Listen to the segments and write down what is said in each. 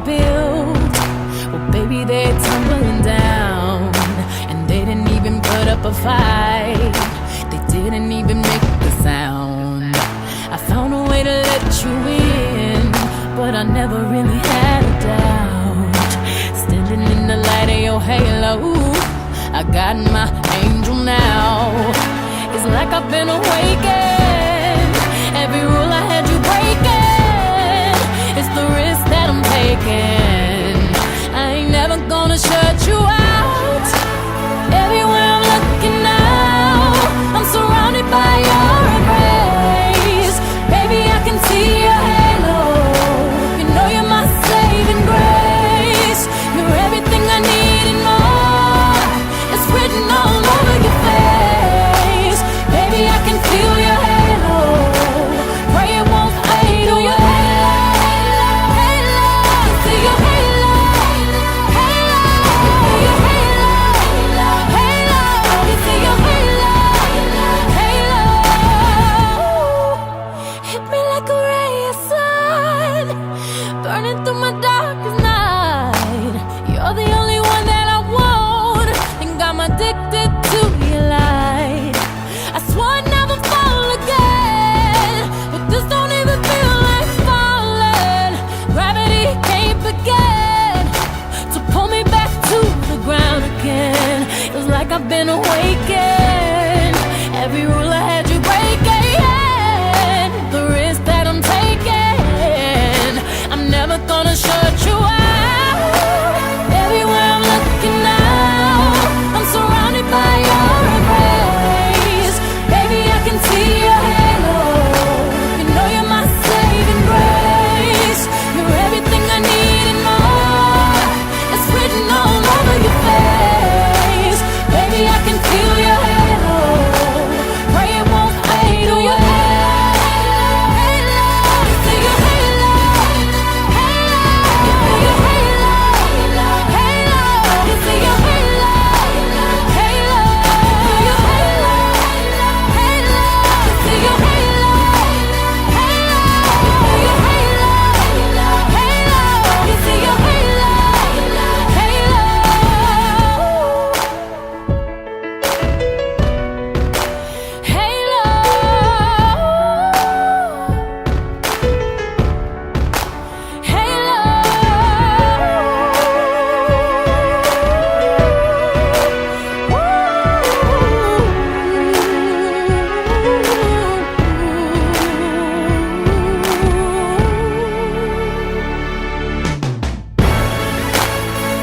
built, well baby they're tumbling down. And they didn't even put up a fight, they didn't even make a sound. I found a way to let you in, but I never really had a doubt. Standing in the light of your halo, I got my angel now. It's like I've been awakened. Every rule I had you breaking, it's the risk that I'm taking. I ain't never gonna shut you out. Everywhere I'm looking now, I'm surrounded by your embrace. Baby, I can see your halo. You know you're my saving grace. You're everything I need and more. It's written all over your face. Baby, I can feel your halo. Pray it won't fade. Oh, your halo, halo, see your halo, halo, your halo, halo, you see your halo, halo. Hit me like a ray of sun, burning through my darkest night. You're the only one that I want, and I'm addicted to your light. I swore I'd never fall again, but this don't even feel like falling. Gravity can't begin to pull me back to the ground again. It's like I've been awakened. Every rule I had you breaking, the risk that I'm taking, I'm never gonna shut you out. Everywhere I'm looking now, I'm surrounded by your embrace. Baby, I can see your halo. You know you're my saving grace. You're everything I need and more. It's written all over your face. Baby, I can feel your halo. Pray it won't fade. Oh, your halo, halo, see your halo, halo, your halo, halo, you see your halo, halo, your halo, halo, see your halo, halo, your halo, halo, you see your halo,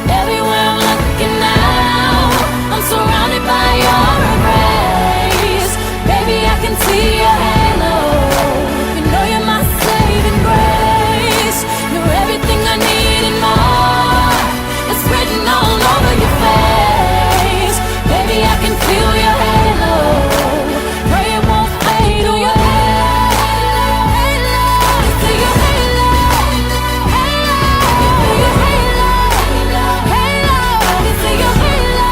everywhere I'm looking now, I'm surrounded by your embrace. Baby, I can see your halo. You know you're my saving grace. You're everything I need and more. It's written all over your face. Baby, I can feel your halo. Pray it won't fade. Oh, your halo, halo, see your halo, halo, your halo, halo, you see your halo,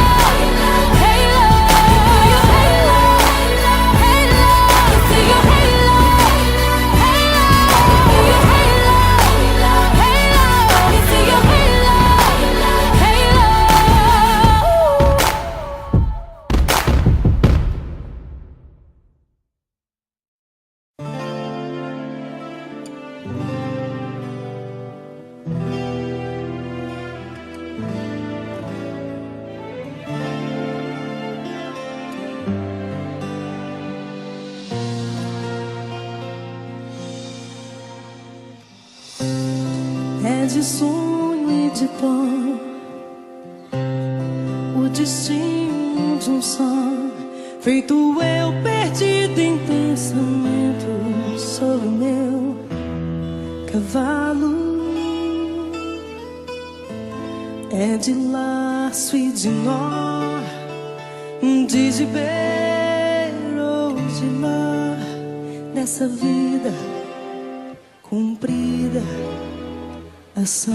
halo, your halo, halo, see your halo, halo, your halo, halo, you see your halo, halo. É de sonho e de pó, o destino de um só, feito eu perdido em pensamento sobre o meu cavalo. É de laço e de nó, de gibeiro ou de ló, dessa vida cumprida ação.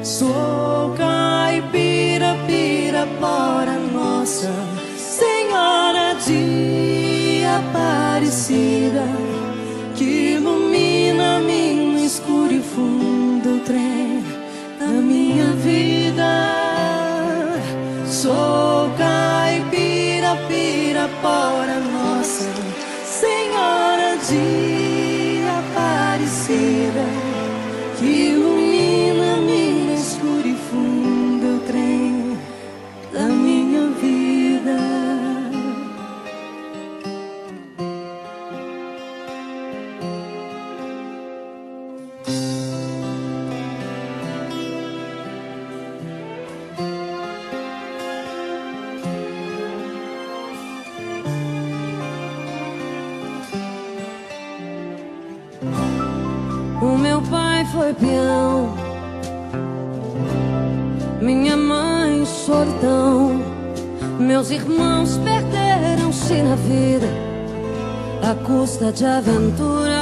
Sou caipira, pirapora, Nossa Senhora de Aparecida, que ilumina-me no escuro e Sou caipira, pirapora, Nossa Senhora de Aparecida, que ilumina minha escura e funda o trem da minha vida. O meu pai foi peão, minha mãe solidão, meus irmãos perderam-se na vida à custa de aventuras.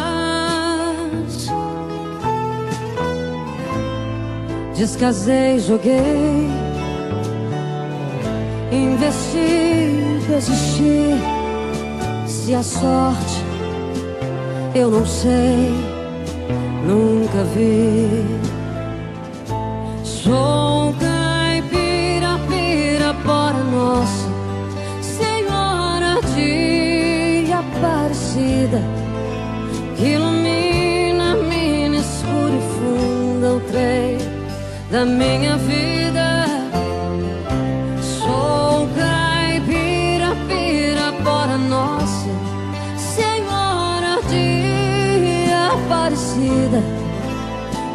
Descasei, joguei, investi, desisti. Se a sorte eu não sei, nunca vi. Sou caipira, pirapora, Nossa Senhora de Aparecida, que ilumina mina escura e funda o trem da minha vida. Sou caipira, pirapora, Nossa Senhora de Aparecida,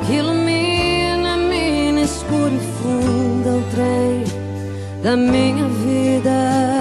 que ilumina mina escura e funda o trem da minha vida.